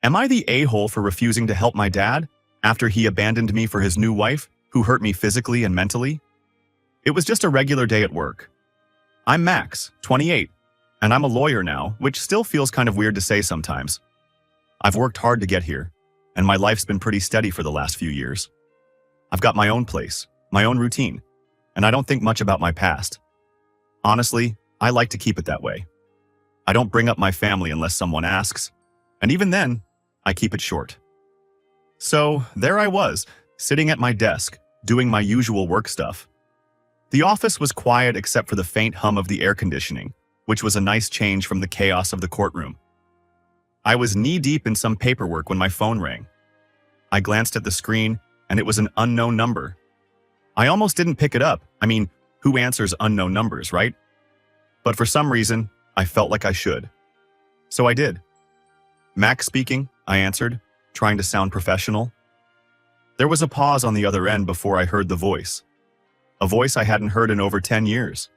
Am I the a-hole for refusing to help my dad after he abandoned me for his new wife, who hurt me physically and mentally? It was just a regular day at work. I'm Max, 28, and I'm a lawyer now, which still feels kind of weird to say sometimes. I've worked hard to get here, and my life's been pretty steady for the last few years. I've got my own place, my own routine, and I don't think much about my past. Honestly, I like to keep it that way. I don't bring up my family unless someone asks, and even then, I keep it short. So, there I was, sitting at my desk, doing my usual work stuff. The office was quiet except for the faint hum of the air conditioning, which was a nice change from the chaos of the courtroom. I was knee-deep in some paperwork when my phone rang. I glanced at the screen, and it was an unknown number. I almost didn't pick it up. I mean, who answers unknown numbers, right? But for some reason, I felt like I should. So I did. Max speaking, I answered, trying to sound professional. There was a pause on the other end before I heard the voice. A voice I hadn't heard in over 10 years.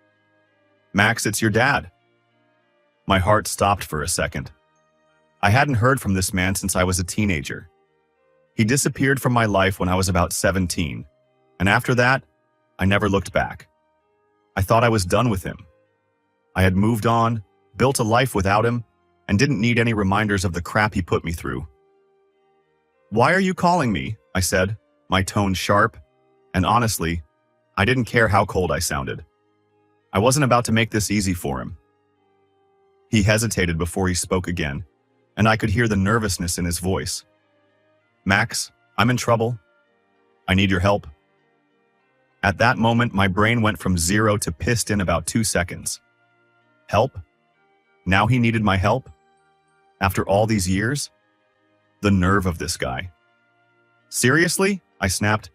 Max, it's your dad. My heart stopped for a second. I hadn't heard from this man since I was a teenager. He disappeared from my life when I was about 17, and after that, I never looked back. I thought I was done with him. I had moved on, built a life without him, and didn't need any reminders of the crap he put me through. "Why are you calling me?" I said, my tone sharp, and honestly, I didn't care how cold I sounded. I wasn't about to make this easy for him. He hesitated before he spoke again, and I could hear the nervousness in his voice. "Max, I'm in trouble. I need your help." At that moment, my brain went from 0 to pissed in about 2 seconds. Help? Now he needed my help? After all these years? The nerve of this guy. "Seriously?" I snapped.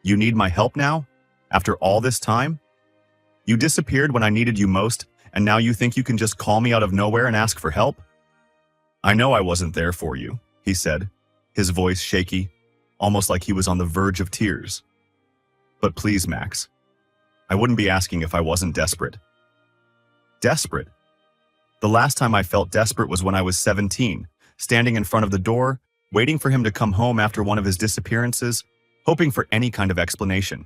"You need my help now? After all this time? You disappeared when I needed you most, and now you think you can just call me out of nowhere and ask for help?" "I know I wasn't there for you," he said, his voice shaky, almost like he was on the verge of tears. "But please, Max, I wouldn't be asking if I wasn't desperate." Desperate? The last time I felt desperate was when I was 17, standing in front of the door, waiting for him to come home after one of his disappearances, hoping for any kind of explanation.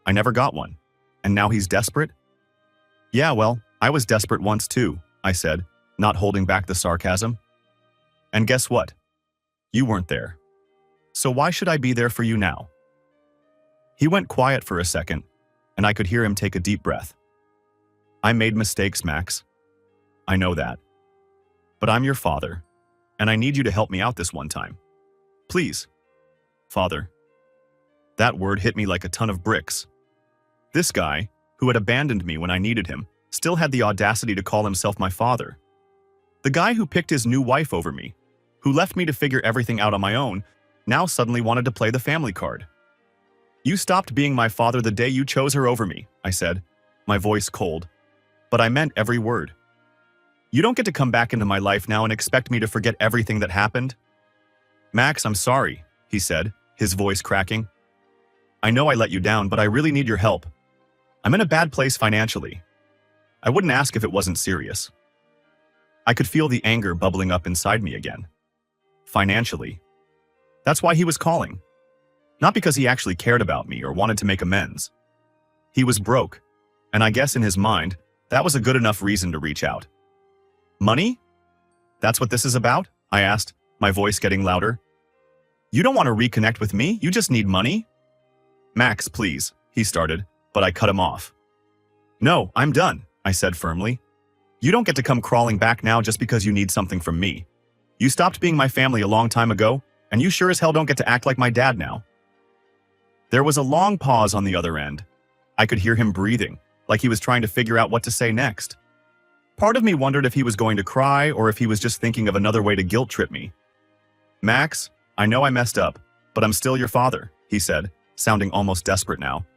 I never got one, and now he's desperate? "Yeah, well, I was desperate once too," I said, not holding back the sarcasm. "And guess what? You weren't there. So why should I be there for you now?" He went quiet for a second, and I could hear him take a deep breath. "I made mistakes, Max. I know that. But I'm your father, and I need you to help me out this one time. Please, Father." That word hit me like a ton of bricks. This guy, who had abandoned me when I needed him, still had the audacity to call himself my father. The guy who picked his new wife over me, who left me to figure everything out on my own, now suddenly wanted to play the family card. "You stopped being my father the day you chose her over me," I said, my voice cold. But I meant every word. "You don't get to come back into my life now and expect me to forget everything that happened." "Max, I'm sorry," he said, his voice cracking. "I know I let you down, but I really need your help. I'm in a bad place financially. I wouldn't ask if it wasn't serious." I could feel the anger bubbling up inside me again. Financially. That's why he was calling. Not because he actually cared about me or wanted to make amends. He was broke, and I guess in his mind, that was a good enough reason to reach out. "Money? That's what this is about?" I asked, my voice getting louder. "You don't want to reconnect with me, you just need money?" "Max, please," he started, but I cut him off. "No, I'm done," I said firmly. "You don't get to come crawling back now just because you need something from me. You stopped being my family a long time ago, and you sure as hell don't get to act like my dad now." There was a long pause on the other end. I could hear him breathing, like he was trying to figure out what to say next. Part of me wondered if he was going to cry or if he was just thinking of another way to guilt trip me. "Max, I know I messed up, but I'm still your father," he said, sounding almost desperate now.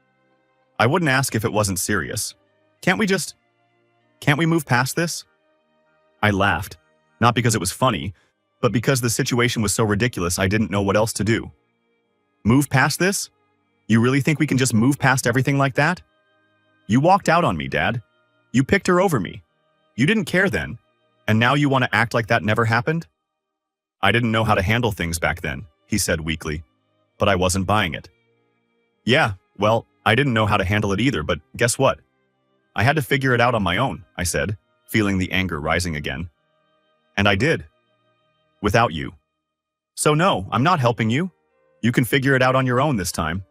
"I wouldn't ask if it wasn't serious. Can't we move past this?" I laughed, not because it was funny, but because the situation was so ridiculous I didn't know what else to do. "Move past this? You really think we can just move past everything like that? You walked out on me, Dad. You picked her over me. You didn't care then, and now you want to act like that never happened?" I didn't know how to handle things back then, he said weakly, but I wasn't buying it. Yeah, well, I didn't know how to handle it either, but guess what? I had to figure it out on my own, I said, feeling the anger rising again. And I did. Without you. So no, I'm not helping you. You can figure it out on your own this time.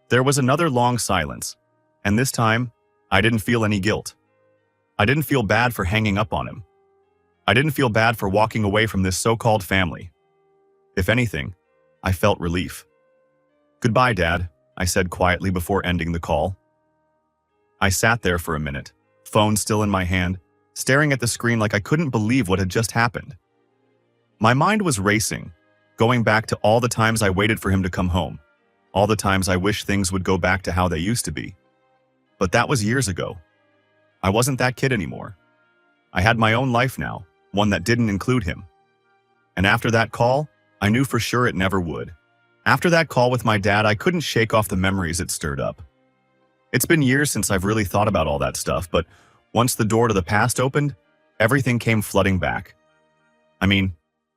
There was another long silence, and this time, I didn't feel any guilt. I didn't feel bad for hanging up on him. I didn't feel bad for walking away from this so-called family. If anything, I felt relief. Goodbye, Dad, I said quietly before ending the call. I sat there for a minute, phone still in my hand, staring at the screen like I couldn't believe what had just happened. My mind was racing, going back to all the times I waited for him to come home, all the times I wished things would go back to how they used to be. But that was years ago. I wasn't that kid anymore. I had my own life now, one that didn't include him. And after that call, I knew for sure it never would. After that call with my dad, I couldn't shake off the memories it stirred up. It's been years since I've really thought about all that stuff, but once the door to the past opened, everything came flooding back. I mean,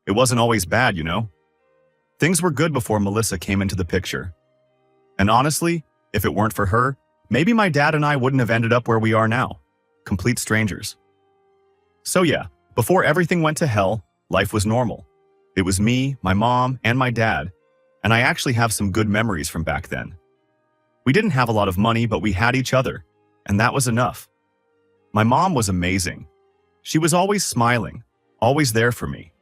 it wasn't always bad, you know? Things were good before Melissa came into the picture. And honestly, if it weren't for her, maybe my dad and I wouldn't have ended up where we are now, complete strangers. So yeah, before everything went to hell, life was normal. It was me, my mom, and my dad, and I actually have some good memories from back then. We didn't have a lot of money, but we had each other, and that was enough. My mom was amazing. She was always smiling, always there for me.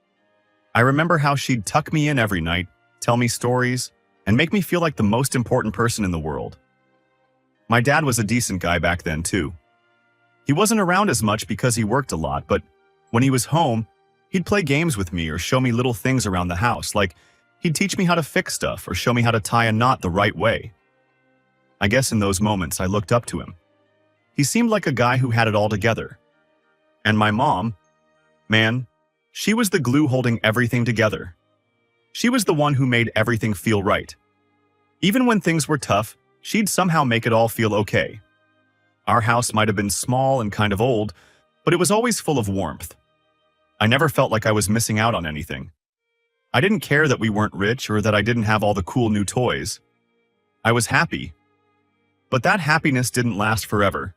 I remember how she'd tuck me in every night, tell me stories, and make me feel like the most important person in the world. My dad was a decent guy back then, too. He wasn't around as much because he worked a lot, but when he was home, he'd play games with me or show me little things around the house, like he'd teach me how to fix stuff or show me how to tie a knot the right way. I guess in those moments I looked up to him. He seemed like a guy who had it all together. And my mom, man, she was the glue holding everything together. She was the one who made everything feel right. Even when things were tough, she'd somehow make it all feel okay. Our house might have been small and kind of old, but it was always full of warmth. I never felt like I was missing out on anything. I didn't care that we weren't rich or that I didn't have all the cool new toys. I was happy. But that happiness didn't last forever.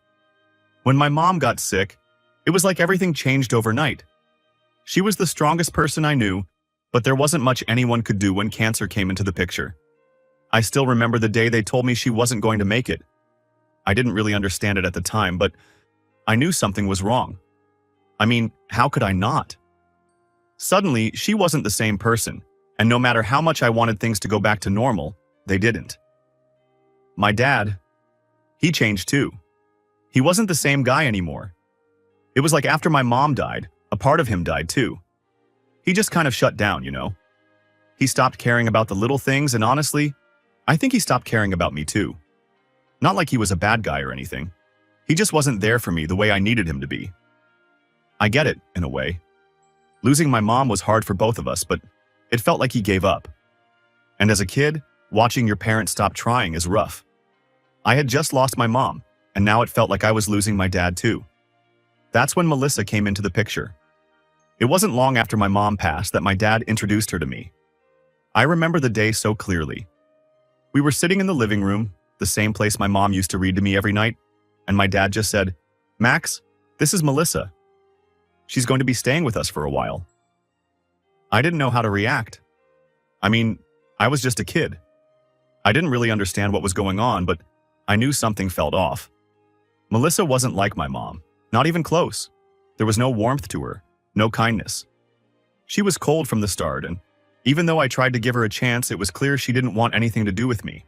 When my mom got sick, it was like everything changed overnight. She was the strongest person I knew, but there wasn't much anyone could do when cancer came into the picture. I still remember the day they told me she wasn't going to make it. I didn't really understand it at the time, but I knew something was wrong. I mean, how could I not? Suddenly, she wasn't the same person, and no matter how much I wanted things to go back to normal, they didn't. My dad, he changed too. He wasn't the same guy anymore. It was like after my mom died, a part of him died too. He just kind of shut down, you know? He stopped caring about the little things, and honestly, I think he stopped caring about me too. Not like he was a bad guy or anything. He just wasn't there for me the way I needed him to be. I get it, in a way. Losing my mom was hard for both of us, but it felt like he gave up. And as a kid, watching your parents stop trying is rough. I had just lost my mom, and now it felt like I was losing my dad too. That's when Melissa came into the picture. It wasn't long after my mom passed that my dad introduced her to me. I remember the day so clearly. We were sitting in the living room, the same place my mom used to read to me every night, and my dad just said, "Max, this is Melissa. She's going to be staying with us for a while." I didn't know how to react. I mean, I was just a kid. I didn't really understand what was going on, but I knew something felt off. Melissa wasn't like my mom, not even close. There was no warmth to her, no kindness. She was cold from the start, and even though I tried to give her a chance, it was clear she didn't want anything to do with me.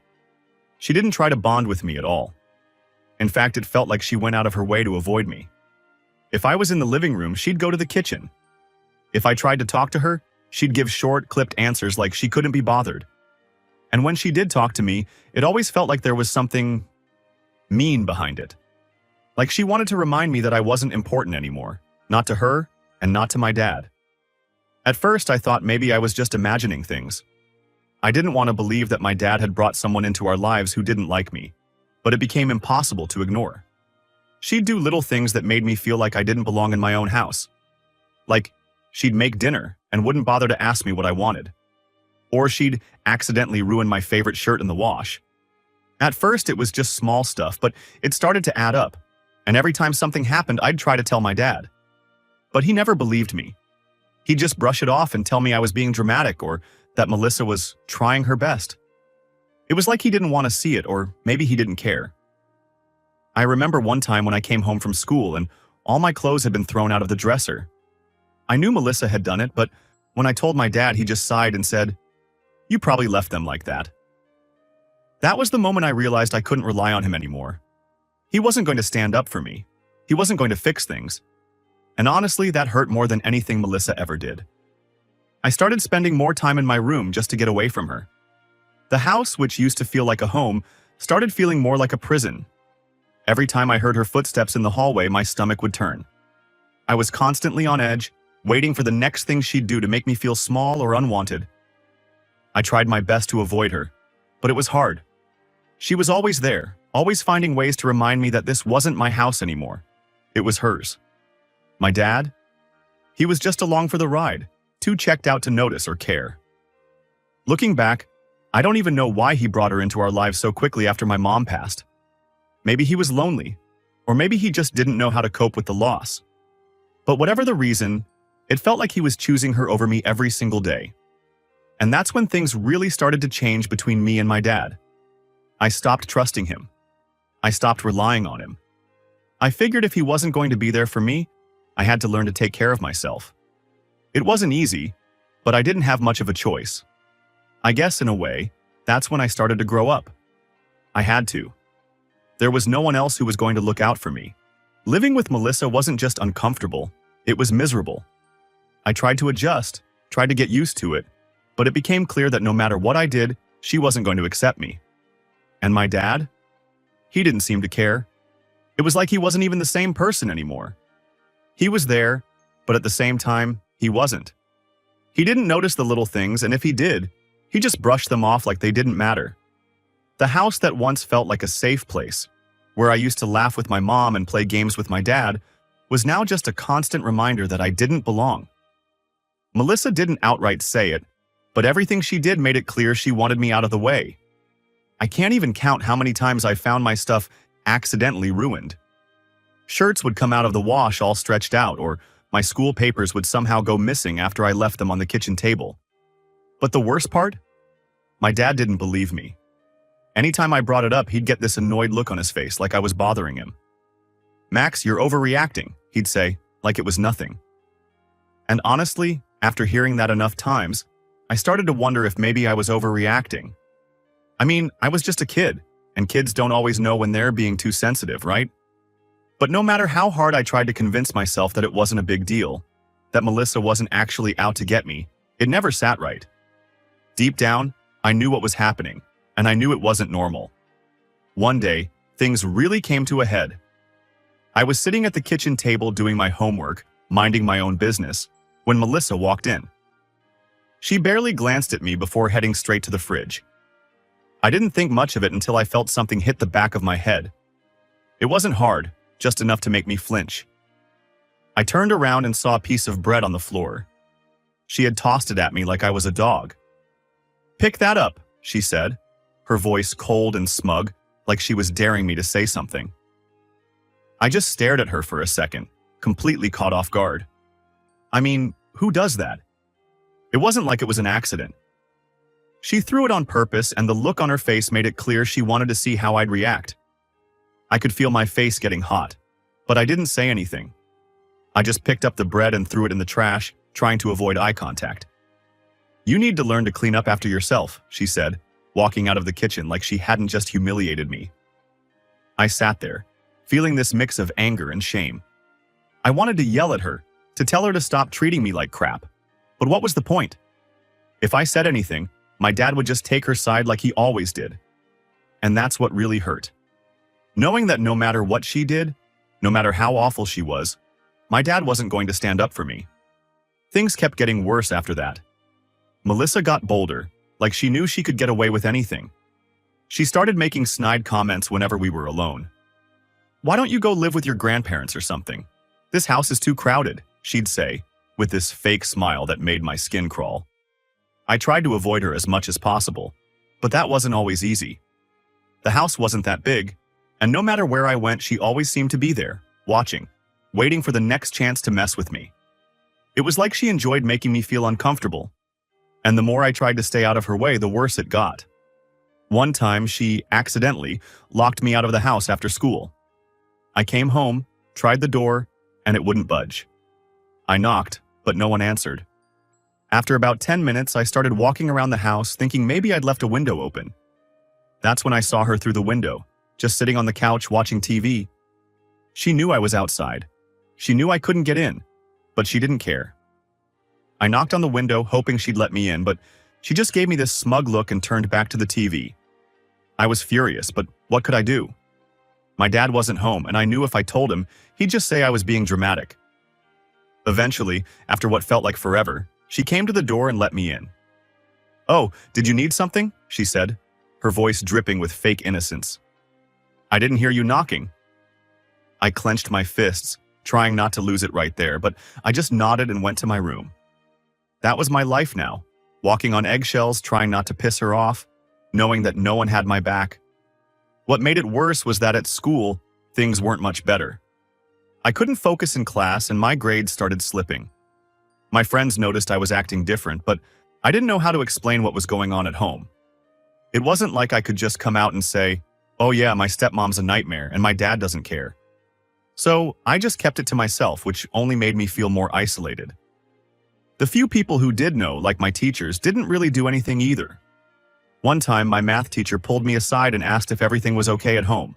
She didn't try to bond with me at all. In fact, it felt like she went out of her way to avoid me. If I was in the living room, she'd go to the kitchen. If I tried to talk to her, she'd give short, clipped answers like she couldn't be bothered. And when she did talk to me, it always felt like there was something mean behind it. Like she wanted to remind me that I wasn't important anymore, not to her and not to my dad. At first, I thought maybe I was just imagining things. I didn't want to believe that my dad had brought someone into our lives who didn't like me, but it became impossible to ignore. She'd do little things that made me feel like I didn't belong in my own house. Like, she'd make dinner and wouldn't bother to ask me what I wanted. Or she'd accidentally ruin my favorite shirt in the wash. At first, it was just small stuff, but it started to add up. And every time something happened, I'd try to tell my dad. But he never believed me. He'd just brush it off and tell me I was being dramatic or that Melissa was trying her best. It was like he didn't want to see it, or maybe he didn't care. I remember one time when I came home from school and all my clothes had been thrown out of the dresser. I knew Melissa had done it, but when I told my dad, he just sighed and said, "You probably left them like that." That was the moment I realized I couldn't rely on him anymore. He wasn't going to stand up for me. He wasn't going to fix things. And honestly, that hurt more than anything Melissa ever did. I started spending more time in my room just to get away from her. The house, which used to feel like a home, started feeling more like a prison. Every time I heard her footsteps in the hallway, my stomach would turn. I was constantly on edge, waiting for the next thing she'd do to make me feel small or unwanted. I tried my best to avoid her, but it was hard. She was always there, always finding ways to remind me that this wasn't my house anymore. It was hers. My dad? He was just along for the ride, too checked out to notice or care. Looking back, I don't even know why he brought her into our lives so quickly after my mom passed. Maybe he was lonely, or maybe he just didn't know how to cope with the loss. But whatever the reason, it felt like he was choosing her over me every single day. And that's when things really started to change between me and my dad. I stopped trusting him. I stopped relying on him. I figured if he wasn't going to be there for me, I had to learn to take care of myself. It wasn't easy, but I didn't have much of a choice. I guess in a way, that's when I started to grow up. I had to. There was no one else who was going to look out for me. Living with Melissa wasn't just uncomfortable, it was miserable. I tried to adjust, tried to get used to it, but it became clear that no matter what I did, she wasn't going to accept me. And my dad? He didn't seem to care. It was like he wasn't even the same person anymore. He was there, but at the same time, he wasn't. He didn't notice the little things, and if he did, he just brushed them off like they didn't matter. The house that once felt like a safe place, where I used to laugh with my mom and play games with my dad, was now just a constant reminder that I didn't belong. Melissa didn't outright say it, but everything she did made it clear she wanted me out of the way. I can't even count how many times I found my stuff accidentally ruined. Shirts would come out of the wash all stretched out, or my school papers would somehow go missing after I left them on the kitchen table. But the worst part? My dad didn't believe me. Anytime I brought it up, he'd get this annoyed look on his face, like I was bothering him. "Max, you're overreacting," he'd say, like it was nothing. And honestly, after hearing that enough times, I started to wonder if maybe I was overreacting. I mean, I was just a kid, and kids don't always know when they're being too sensitive, right? But no matter how hard I tried to convince myself that it wasn't a big deal, that Melissa wasn't actually out to get me, it never sat right. Deep down, I knew what was happening, and I knew it wasn't normal. One day, things really came to a head. I was sitting at the kitchen table doing my homework, minding my own business, when Melissa walked in. She barely glanced at me before heading straight to the fridge. I didn't think much of it until I felt something hit the back of my head. It wasn't hard, just enough to make me flinch. I turned around and saw a piece of bread on the floor. She had tossed it at me like I was a dog. "Pick that up," she said, her voice cold and smug, like she was daring me to say something. I just stared at her for a second, completely caught off guard. I mean, who does that? It wasn't like it was an accident. She threw it on purpose, and the look on her face made it clear she wanted to see how I'd react. I could feel my face getting hot, but I didn't say anything. I just picked up the bread and threw it in the trash, trying to avoid eye contact. "You need to learn to clean up after yourself," she said, walking out of the kitchen like she hadn't just humiliated me. I sat there, feeling this mix of anger and shame. I wanted to yell at her, to tell her to stop treating me like crap. But what was the point? If I said anything, my dad would just take her side like he always did. And that's what really hurt. Knowing that no matter what she did, no matter how awful she was, my dad wasn't going to stand up for me. Things kept getting worse after that. Melissa got bolder, like she knew she could get away with anything. She started making snide comments whenever we were alone. "Why don't you go live with your grandparents or something? This house is too crowded," she'd say, with this fake smile that made my skin crawl. I tried to avoid her as much as possible, but that wasn't always easy. The house wasn't that big, and no matter where I went, she always seemed to be there, watching, waiting for the next chance to mess with me. It was like she enjoyed making me feel uncomfortable, and the more I tried to stay out of her way, the worse it got. One time, she accidentally locked me out of the house after school. I came home, tried the door, and it wouldn't budge. I knocked, but no one answered. After about 10 minutes, I started walking around the house thinking maybe I'd left a window open. That's when I saw her through the window, just sitting on the couch watching TV. She knew I was outside. She knew I couldn't get in, but she didn't care. I knocked on the window, hoping she'd let me in, but she just gave me this smug look and turned back to the TV. I was furious, but what could I do? My dad wasn't home, and I knew if I told him, he'd just say I was being dramatic. Eventually, after what felt like forever, she came to the door and let me in. "Oh, did you need something?" she said, her voice dripping with fake innocence. "I didn't hear you knocking." I clenched my fists, trying not to lose it right there, but I just nodded and went to my room. That was my life now, walking on eggshells, trying not to piss her off, knowing that no one had my back. What made it worse was that at school, things weren't much better. I couldn't focus in class and my grades started slipping. My friends noticed I was acting different, but I didn't know how to explain what was going on at home. It wasn't like I could just come out and say, "Oh yeah, my stepmom's a nightmare and my dad doesn't care." So I just kept it to myself, which only made me feel more isolated. The few people who did know, like my teachers, didn't really do anything either. One time, my math teacher pulled me aside and asked if everything was okay at home.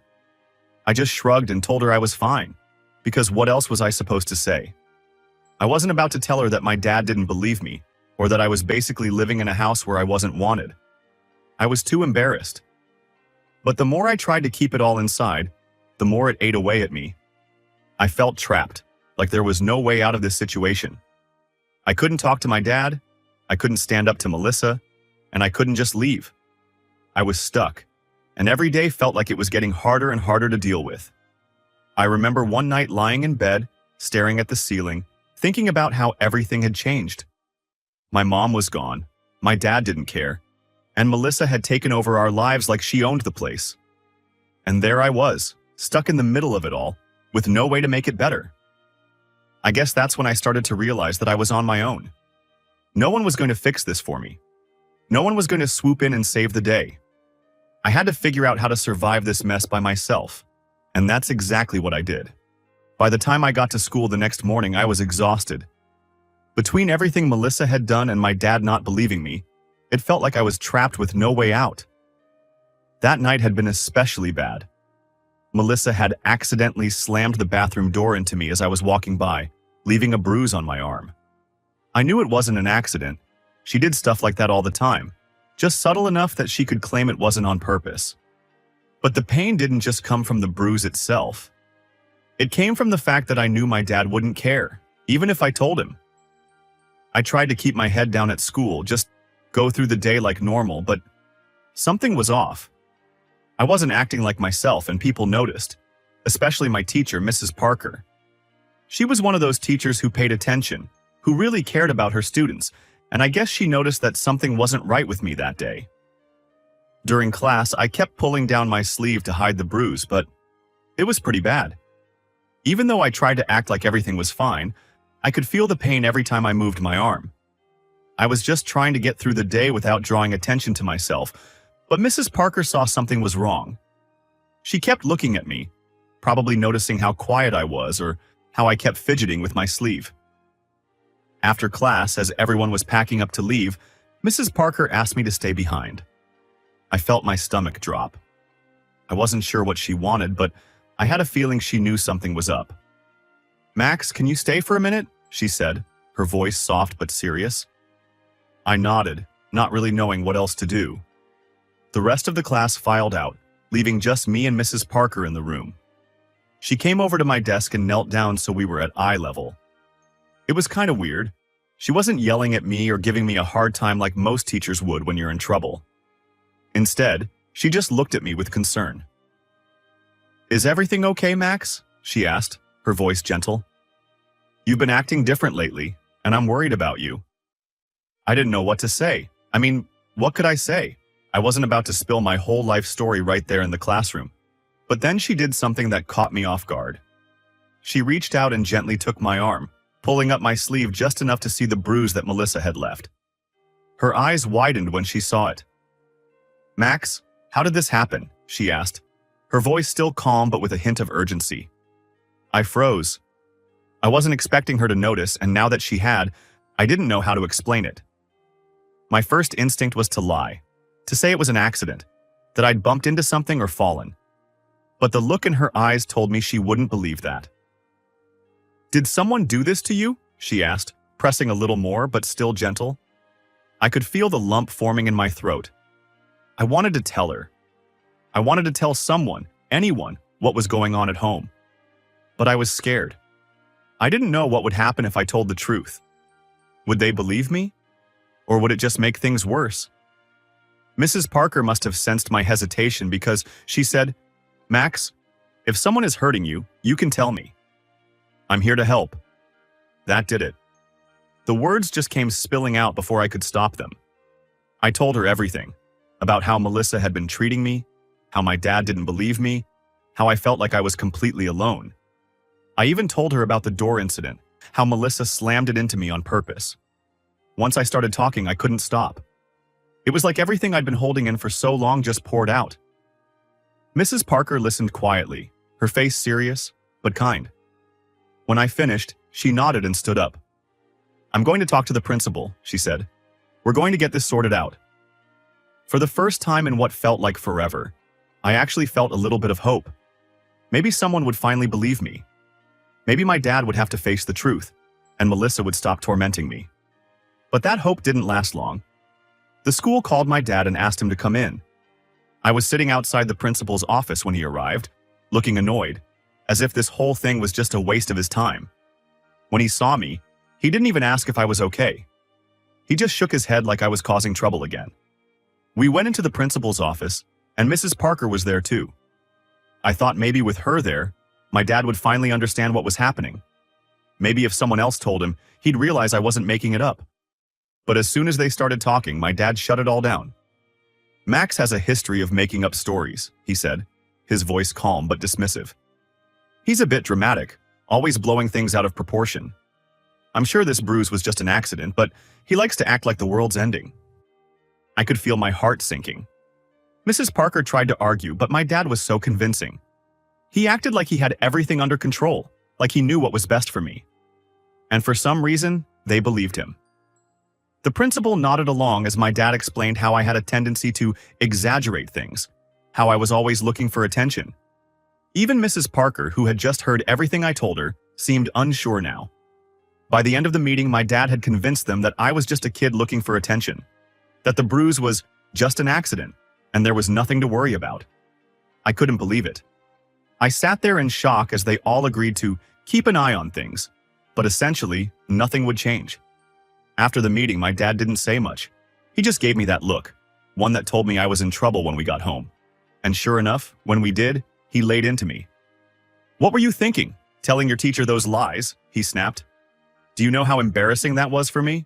I just shrugged and told her I was fine, because what else was I supposed to say? I wasn't about to tell her that my dad didn't believe me, or that I was basically living in a house where I wasn't wanted. I was too embarrassed. But the more I tried to keep it all inside, the more it ate away at me. I felt trapped, like there was no way out of this situation. I couldn't talk to my dad, I couldn't stand up to Melissa, and I couldn't just leave. I was stuck, and every day felt like it was getting harder and harder to deal with. I remember one night lying in bed, staring at the ceiling, thinking about how everything had changed. My mom was gone, my dad didn't care, and Melissa had taken over our lives like she owned the place. And there I was, stuck in the middle of it all, with no way to make it better. I guess that's when I started to realize that I was on my own. No one was going to fix this for me. No one was going to swoop in and save the day. I had to figure out how to survive this mess by myself, and that's exactly what I did. By the time I got to school the next morning, I was exhausted. Between everything Melissa had done and my dad not believing me, it felt like I was trapped with no way out. That night had been especially bad. Melissa had accidentally slammed the bathroom door into me as I was walking by, leaving a bruise on my arm. I knew it wasn't an accident. She did stuff like that all the time, just subtle enough that she could claim it wasn't on purpose. But the pain didn't just come from the bruise itself. It came from the fact that I knew my dad wouldn't care, even if I told him. I tried to keep my head down at school, just go through the day like normal, but something was off. I wasn't acting like myself, and people noticed, especially my teacher, Mrs. Parker. She was one of those teachers who paid attention, who really cared about her students, and I guess she noticed that something wasn't right with me that day. During class, I kept pulling down my sleeve to hide the bruise, but it was pretty bad. Even though I tried to act like everything was fine, I could feel the pain every time I moved my arm. I was just trying to get through the day without drawing attention to myself, but Mrs. Parker saw something was wrong. She kept looking at me, probably noticing how quiet I was or how I kept fidgeting with my sleeve. After class, as everyone was packing up to leave, Mrs. Parker asked me to stay behind. I felt my stomach drop. I wasn't sure what she wanted, but I had a feeling she knew something was up. "Max, can you stay for a minute?" she said, her voice soft but serious. I nodded, not really knowing what else to do. The rest of the class filed out, leaving just me and Mrs. Parker in the room. She came over to my desk and knelt down so we were at eye level. It was kind of weird. She wasn't yelling at me or giving me a hard time like most teachers would when you're in trouble. Instead, she just looked at me with concern. "Is everything okay, Max?" she asked, her voice gentle. "You've been acting different lately, and I'm worried about you." I didn't know what to say. I mean, what could I say? I wasn't about to spill my whole life story right there in the classroom. But then she did something that caught me off guard. She reached out and gently took my arm, pulling up my sleeve just enough to see the bruise that Melissa had left. Her eyes widened when she saw it. "Max, how did this happen?" she asked, her voice still calm but with a hint of urgency. I froze. I wasn't expecting her to notice, and now that she had, I didn't know how to explain it. My first instinct was to lie, to say it was an accident, that I'd bumped into something or fallen. But the look in her eyes told me she wouldn't believe that. "Did someone do this to you?" she asked, pressing a little more but still gentle. I could feel the lump forming in my throat. I wanted to tell her. I wanted to tell someone, anyone, what was going on at home. But I was scared. I didn't know what would happen if I told the truth. Would they believe me? Or would it just make things worse? Mrs. Parker must have sensed my hesitation because she said, "Max, if someone is hurting you, you can tell me. I'm here to help." That did it. The words just came spilling out before I could stop them. I told her everything, about how Melissa had been treating me, how my dad didn't believe me, how I felt like I was completely alone. I even told her about the door incident, how Melissa slammed it into me on purpose. Once I started talking, I couldn't stop. It was like everything I'd been holding in for so long just poured out. Mrs. Parker listened quietly, her face serious, but kind. When I finished, she nodded and stood up. "I'm going to talk to the principal," she said. "We're going to get this sorted out." For the first time in what felt like forever, I actually felt a little bit of hope. Maybe someone would finally believe me. Maybe my dad would have to face the truth, and Melissa would stop tormenting me. But that hope didn't last long. The school called my dad and asked him to come in. I was sitting outside the principal's office when he arrived, looking annoyed, as if this whole thing was just a waste of his time. When he saw me, he didn't even ask if I was okay. He just shook his head like I was causing trouble again. We went into the principal's office, and Mrs. Parker was there too. I thought maybe with her there, my dad would finally understand what was happening. Maybe if someone else told him, he'd realize I wasn't making it up. But as soon as they started talking, my dad shut it all down. "Max has a history of making up stories," he said, his voice calm but dismissive. "He's a bit dramatic, always blowing things out of proportion. I'm sure this bruise was just an accident, but he likes to act like the world's ending." I could feel my heart sinking. Mrs. Parker tried to argue, but my dad was so convincing. He acted like he had everything under control, like he knew what was best for me. And for some reason, they believed him. The principal nodded along as my dad explained how I had a tendency to exaggerate things, how I was always looking for attention. Even Mrs. Parker, who had just heard everything I told her, seemed unsure now. By the end of the meeting, my dad had convinced them that I was just a kid looking for attention, that the bruise was just an accident, and there was nothing to worry about. I couldn't believe it. I sat there in shock as they all agreed to keep an eye on things, but essentially, nothing would change. After the meeting, my dad didn't say much. He just gave me that look, one that told me I was in trouble when we got home. And sure enough, when we did, he laid into me. "What were you thinking, telling your teacher those lies?" he snapped. "Do you know how embarrassing that was for me?"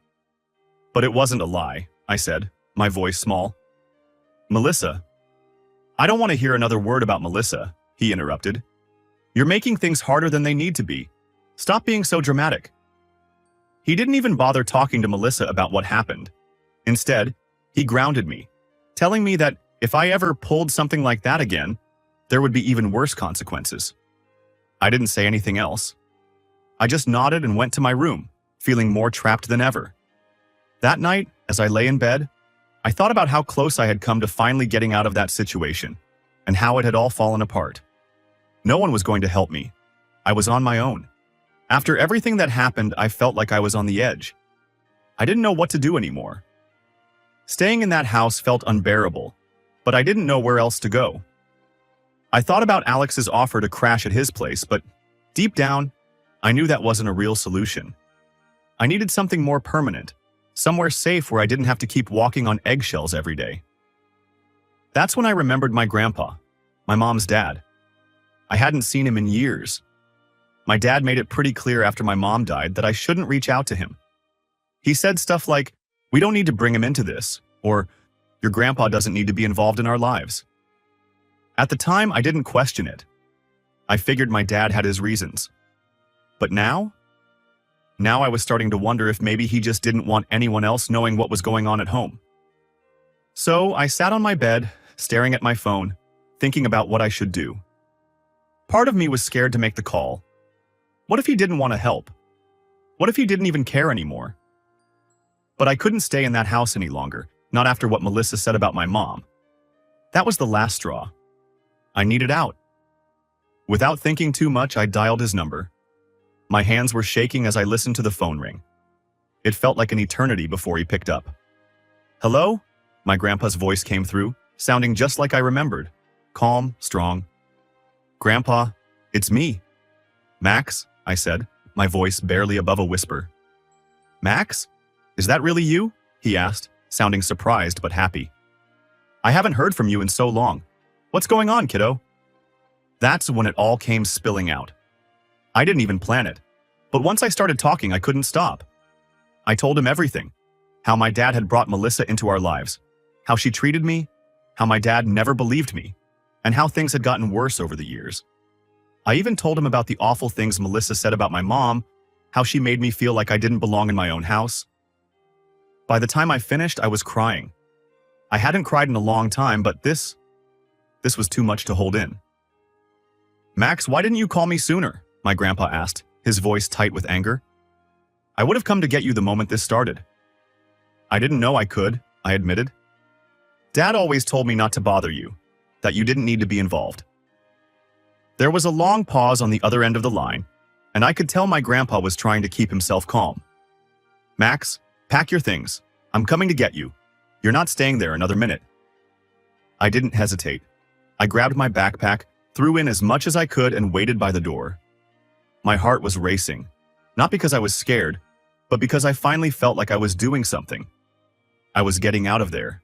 "But it wasn't a lie," I said, my voice small. "Melissa." "I don't want to hear another word about Melissa," he interrupted. "You're making things harder than they need to be. Stop being so dramatic." He didn't even bother talking to Melissa about what happened. Instead, he grounded me, telling me that if I ever pulled something like that again, there would be even worse consequences. I didn't say anything else. I just nodded and went to my room, feeling more trapped than ever. That night, as I lay in bed, I thought about how close I had come to finally getting out of that situation, and how it had all fallen apart. No one was going to help me. I was on my own. After everything that happened, I felt like I was on the edge. I didn't know what to do anymore. Staying in that house felt unbearable, but I didn't know where else to go. I thought about Alex's offer to crash at his place, but deep down, I knew that wasn't a real solution. I needed something more permanent, somewhere safe where I didn't have to keep walking on eggshells every day. That's when I remembered my grandpa, my mom's dad. I hadn't seen him in years. My dad made it pretty clear after my mom died that I shouldn't reach out to him. He said stuff like, "We don't need to bring him into this," or "Your grandpa doesn't need to be involved in our lives." At the time, I didn't question it. I figured my dad had his reasons. But now? Now I was starting to wonder if maybe he just didn't want anyone else knowing what was going on at home. So I sat on my bed, staring at my phone, thinking about what I should do. Part of me was scared to make the call. What if he didn't want to help? What if he didn't even care anymore? But I couldn't stay in that house any longer, not after what Melissa said about my mom. That was the last straw. I needed out. Without thinking too much, I dialed his number. My hands were shaking as I listened to the phone ring. It felt like an eternity before he picked up. "Hello?" My grandpa's voice came through, sounding just like I remembered. Calm, strong. "Grandpa, it's me." "Max," I said, my voice barely above a whisper. "Max? Is that really you?" he asked, sounding surprised but happy. "I haven't heard from you in so long. What's going on, kiddo?" That's when it all came spilling out. I didn't even plan it, but once I started talking, I couldn't stop. I told him everything. How my dad had brought Melissa into our lives, how she treated me, how my dad never believed me, and how things had gotten worse over the years. I even told him about the awful things Melissa said about my mom, how she made me feel like I didn't belong in my own house. By the time I finished, I was crying. I hadn't cried in a long time, but this was too much to hold in. "Max, why didn't you call me sooner?" my grandpa asked, his voice tight with anger. "I would have come to get you the moment this started." "I didn't know I could," I admitted. "Dad always told me not to bother you, that you didn't need to be involved." There was a long pause on the other end of the line, and I could tell my grandpa was trying to keep himself calm. "Max, pack your things. I'm coming to get you. You're not staying there another minute." I didn't hesitate. I grabbed my backpack, threw in as much as I could, and waited by the door. My heart was racing, not because I was scared, but because I finally felt like I was doing something. I was getting out of there.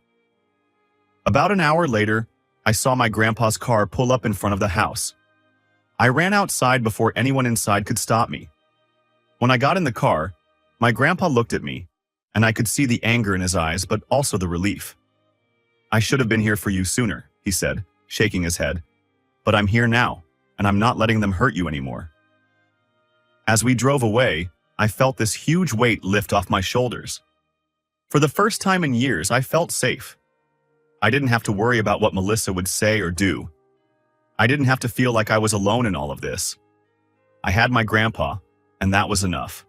About an hour later, I saw my grandpa's car pull up in front of the house. I ran outside before anyone inside could stop me. When I got in the car, my grandpa looked at me, and I could see the anger in his eyes, but also the relief. "I should have been here for you sooner," he said, shaking his head. "But I'm here now, and I'm not letting them hurt you anymore." As we drove away, I felt this huge weight lift off my shoulders. For the first time in years, I felt safe. I didn't have to worry about what Melissa would say or do. I didn't have to feel like I was alone in all of this. I had my grandpa, and that was enough.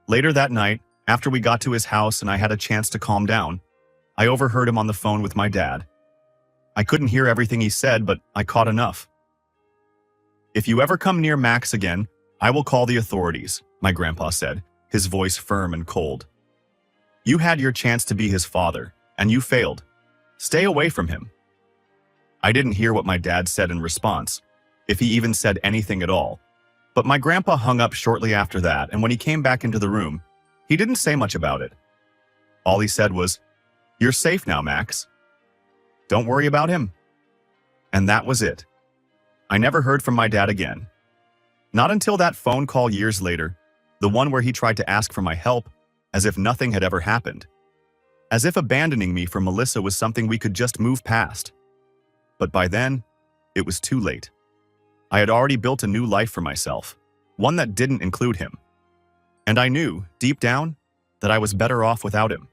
Later that night, after we got to his house and I had a chance to calm down, I overheard him on the phone with my dad. I couldn't hear everything he said, but I caught enough. "If you ever come near Max again, I will call the authorities," my grandpa said, his voice firm and cold. "You had your chance to be his father, and you failed. Stay away from him." I didn't hear what my dad said in response, if he even said anything at all. But my grandpa hung up shortly after that, and when he came back into the room, he didn't say much about it. All he said was, "You're safe now, Max. Don't worry about him." And that was it. I never heard from my dad again. Not until that phone call years later, the one where he tried to ask for my help, as if nothing had ever happened. As if abandoning me for Melissa was something we could just move past. But by then, it was too late. I had already built a new life for myself, one that didn't include him. And I knew, deep down, that I was better off without him.